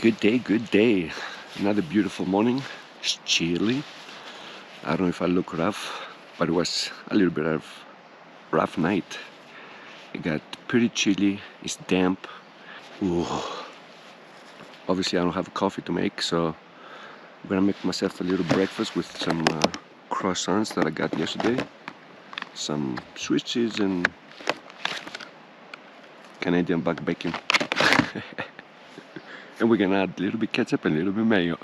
Good day, good day. Another beautiful morning. It's chilly. I don't know if I look rough, but it was a little bit of rough night. It got pretty chilly. It's damp. Ooh. Obviously I don't have coffee to make, so I'm gonna make myself a little breakfast with some croissants that I got yesterday, some Swiss cheese and Canadian back bacon. And we're gonna add a little bit ketchup and a little bit mayo.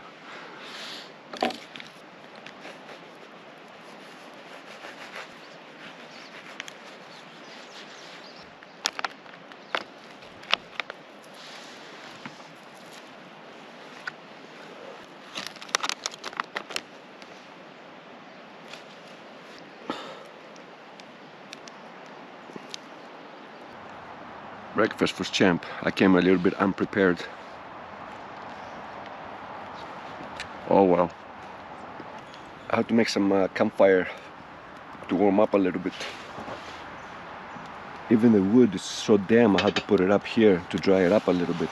Breakfast was champ. I came a little bit unprepared. Oh well. I had to make some campfire to warm up a little bit. Even the wood is so damp, I had to put it up here to dry it up a little bit.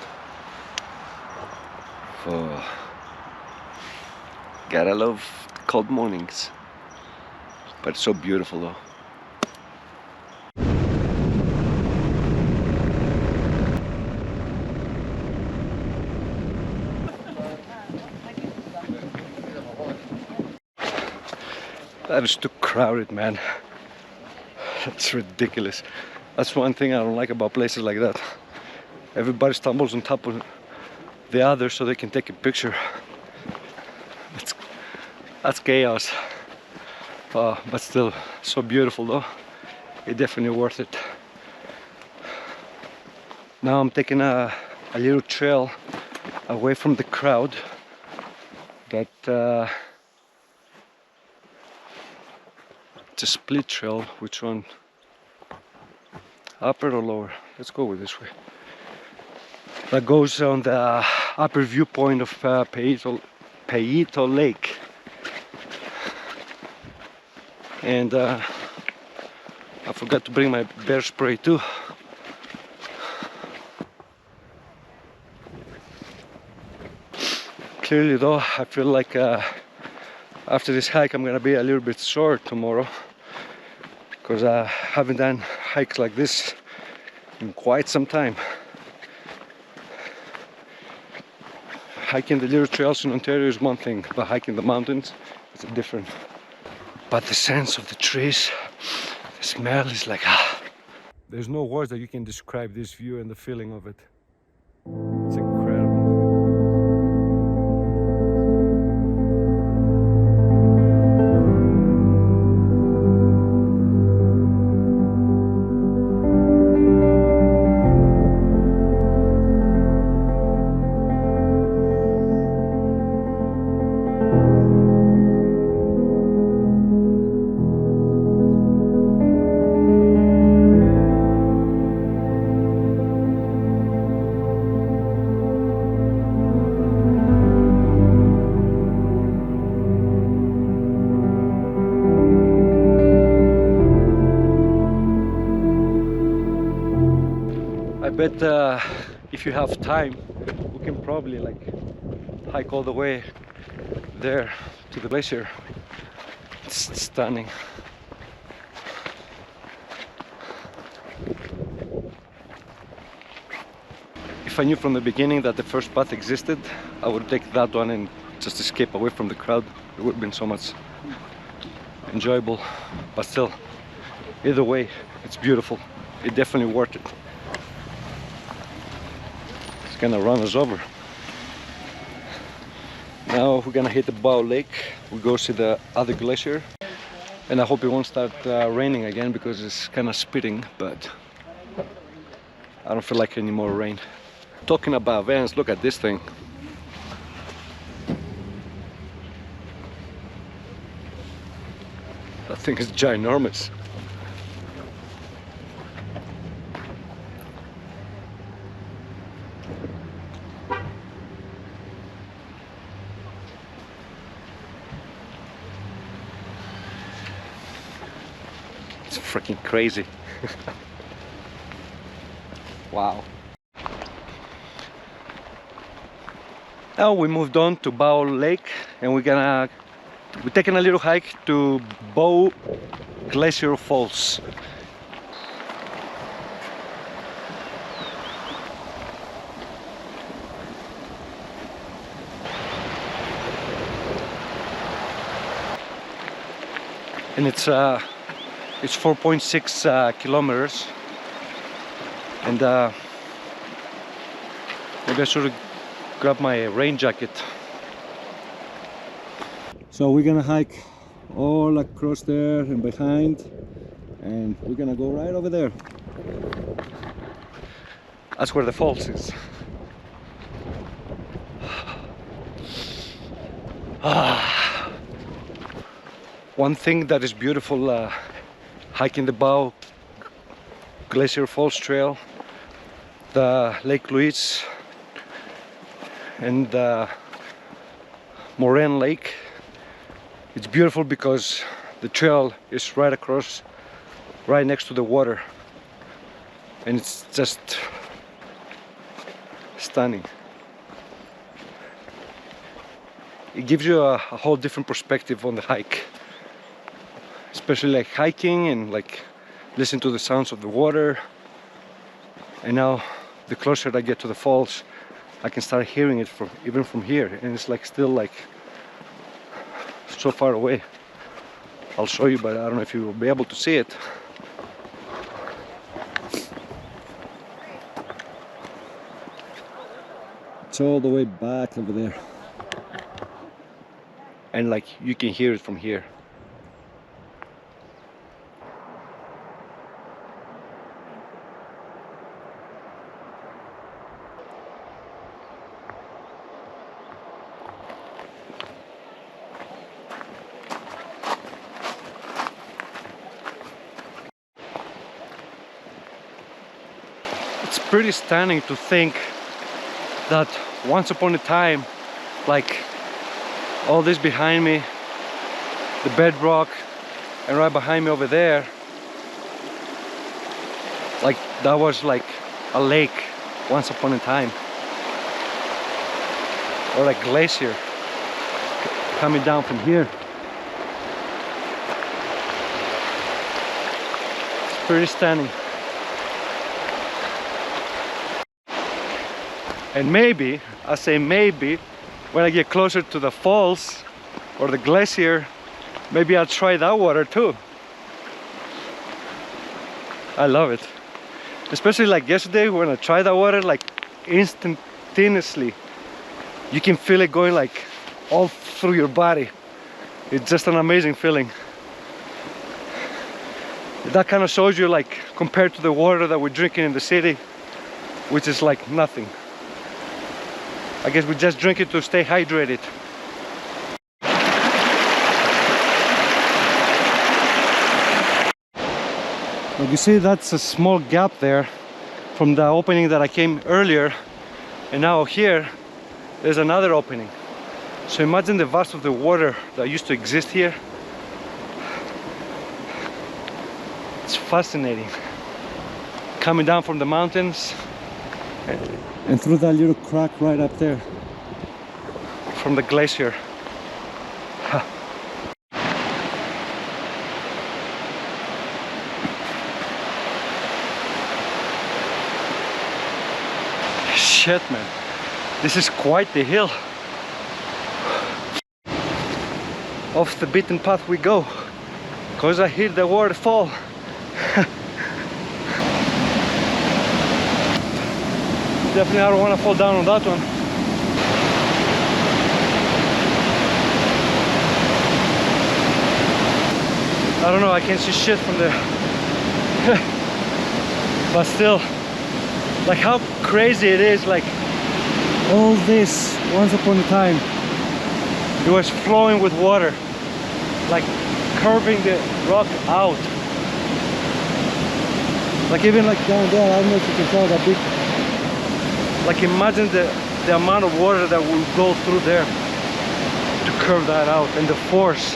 Oh. Gotta love cold mornings. But it's so beautiful though. That is too crowded, man. That's ridiculous. That's one thing I don't like about places like that. Everybody stumbles on top of the other so they can take a picture. That's chaos. But still, so beautiful though. It's definitely worth it. Now I'm taking a little trail away from the crowd that it's a split trail. Which one? Upper or lower? Let's go with this way. That goes on the upper viewpoint of Peyto Lake. And I forgot to bring my bear spray too. Clearly though, I feel like after this hike I'm gonna be a little bit sore tomorrow, because I haven't done hikes like this in quite some time. Hiking the little trails in Ontario is one thing, but hiking the mountains is different. But the sense of the trees, the smell is like There's no words that you can describe this view and the feeling of it. It's incredible. I bet if you have time, we can probably like hike all the way there to the glacier. It's stunning. If I knew from the beginning that the first path existed, I would take that one and just escape away from the crowd. It would have been so much enjoyable. But still, either way, it's beautiful. It's definitely worth it. Gonna run us over. Now we're gonna hit the Bow Lake. We'll go see the other glacier, and I hope it won't start raining again, because it's kind of spitting, but I don't feel like any more rain. Talking about vans, look at this thing. That thing is ginormous. It's freaking crazy. Wow. Now we moved on to Bow Lake, and we're taking a little hike to Bow Glacier Falls. And it's 4.6 kilometers, and maybe I should grab my rain jacket. So we're gonna hike all across there and behind, and we're gonna go right over there. That's where the falls is. One thing that is beautiful hiking the Bow Glacier Falls trail, the Lake Louise and Moraine Lake. It's beautiful because the trail is right next to the water, and it's just stunning. It gives you a whole different perspective on the hike, especially like hiking and like listen to the sounds of the water. And now the closer I get to the falls, I can start hearing it even from here, and it's like still like so far away. I'll show you, but I don't know if you will be able to see it. It's all the way back over there, and like you can hear it from here. It's pretty stunning to think that once upon a time, like all this behind me, the bedrock, and right behind me over there, like that was like a lake once upon a time, or a glacier coming down from here. It's pretty stunning. And maybe, I say maybe, when I get closer to the falls or the glacier, maybe I'll try that water too. I love it. Especially like yesterday when I tried that water, like instantaneously, you can feel it going like all through your body. It's just an amazing feeling. That kind of shows you, like, compared to the water that we're drinking in the city, which is like nothing. I guess we just drink it to stay hydrated. Like you see, that's a small gap there from the opening that I came earlier, and now here there's another opening. So imagine the vast of the water that used to exist here. It's fascinating. Coming down from the mountains and through that little crack right up there from the glacier. Shit, man, this is quite the hill. Off the beaten path we go, cause I hit the waterfall. Definitely I don't want to fall down on that one. I don't know, I can't see shit from there. But still, like how crazy it is, like all this once upon a time it was flowing with water, like curving the rock out. Like even like down there, I don't know if you can tell that big. Like imagine the amount of water that will go through there to curve that out, and the force.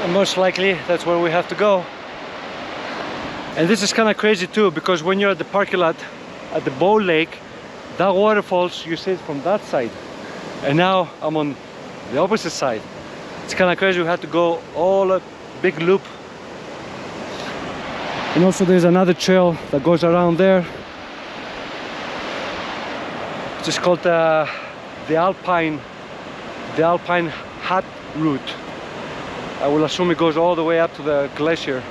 And most likely that's where we have to go. And this is kind of crazy too, because when you're at the parking lot at the Bow Lake, that waterfalls, you see it from that side. And now I'm on the opposite side. It's kind of crazy. We had to go all a big loop. And also there's another trail that goes around there. It's just called the Alpine Hat Route. I will assume it goes all the way up to the glacier.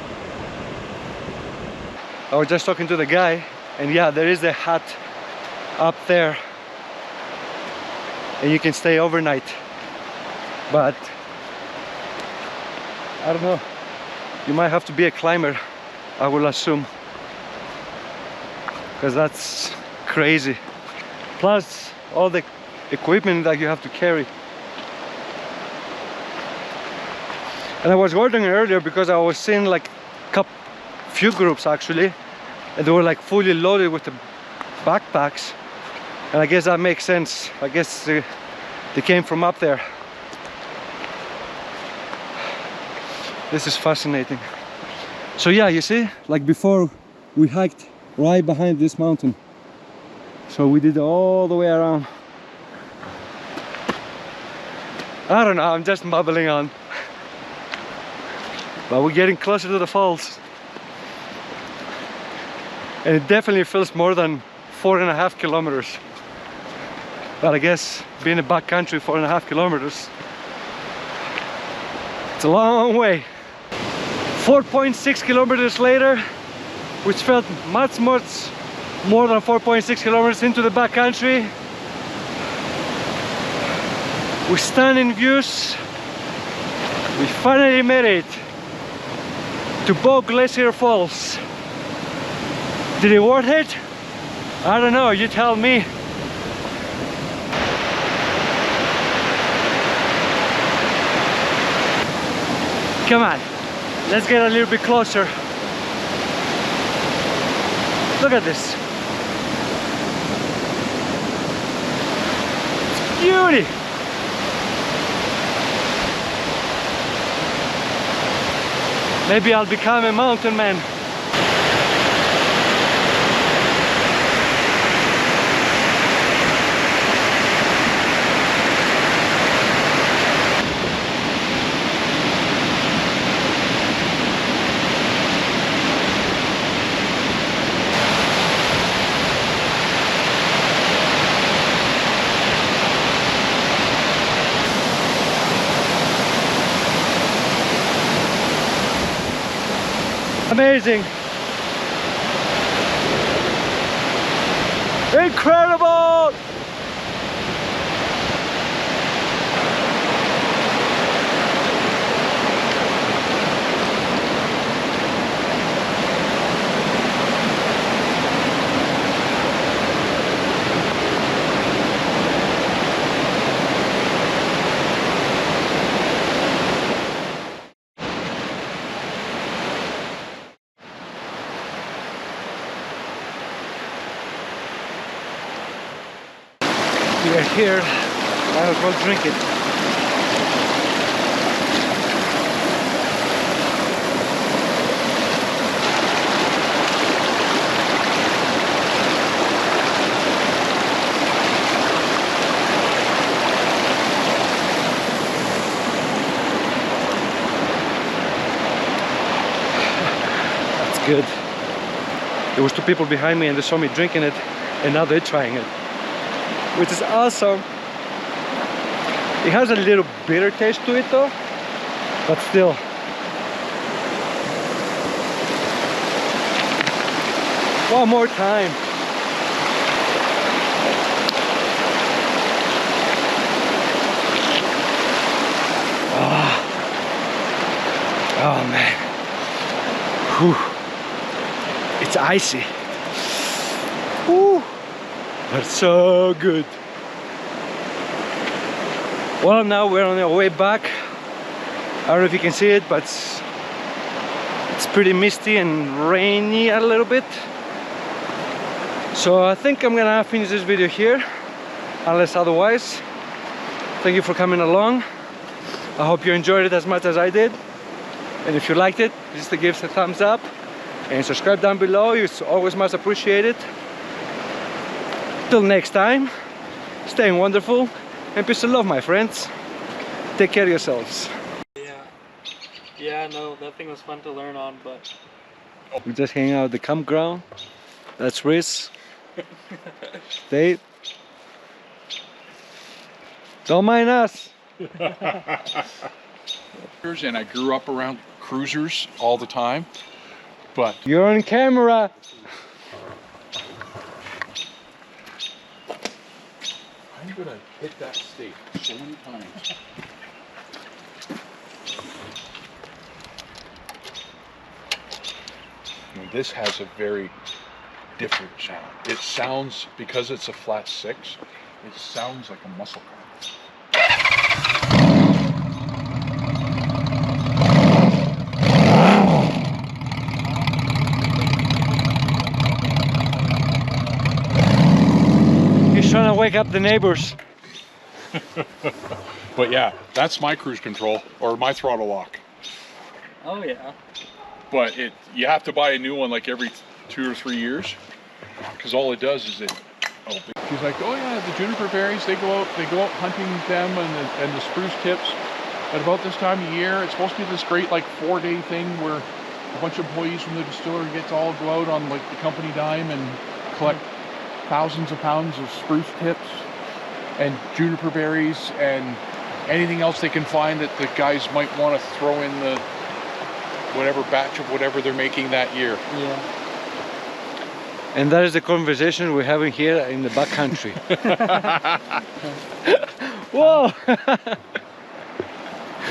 I was just talking to the guy, and yeah, there is a hut up there and you can stay overnight, but I don't know, you might have to be a climber, I will assume, because that's crazy, plus all the equipment that you have to carry. And I was wondering earlier because I was seeing like few groups actually, and they were like fully loaded with the backpacks, and I guess that makes sense. I guess they came from up there. This is fascinating. So yeah, you see, like before we hiked right behind this mountain, so we did all the way around. I don't know, I'm just mumbling on. But we're getting closer to the falls. And it definitely feels more than 4.5 kilometers. But I guess being a backcountry, 4.5 kilometers, it's a long way. 4.6 kilometers later, which felt much more than 4.6 kilometers into the backcountry, with stunning views, we finally made it to Bow Glacier Falls. Did it worth it? I don't know, you tell me. Come on, let's get a little bit closer. Look at this. It's beauty. Maybe I'll become a mountain man. Amazing. Incredible. We are here, might as well drink it. That's good. There was two people behind me and they saw me drinking it, and now they're trying it, which is awesome. It has a little bitter taste to it though, but still. One more time. Oh man. Whew. It's icy. Whew. But so good. Well, now we're on our way back. I don't know if you can see it, but it's pretty misty and rainy a little bit. So I think I'm gonna finish this video here, unless otherwise. Thank you for coming along. I hope you enjoyed it as much as I did. And if you liked it, just give us a thumbs up and subscribe down below. It's always much appreciated. Till next time, stay wonderful and peace and love, my friends. Take care of yourselves. Yeah, no, that thing was fun to learn on, but We just hang out at the campground. That's Riz. Dave. Don't mind us. And I grew up around cruisers all the time, but You're on camera. I'm gonna hit that state so many times. And this has a very different sound. It sounds, because it's a flat 6, it sounds like a muscle car. He's trying to wake up the neighbors. But yeah, that's my cruise control, or my throttle lock. oh yeah. But you have to buy a new one like every 2 or 3 years, because all it does is it. Oh, he's like, oh yeah, the juniper berries, they go out hunting them and the spruce tips. At about this time of year, it's supposed to be this great like 4-day thing where a bunch of employees from the distillery go out on like the company dime and collect thousands of pounds of spruce tips and juniper berries and anything else they can find that the guys might want to throw in the whatever batch of whatever they're making that year. Yeah. And that is the conversation we're having here in the backcountry. Whoa!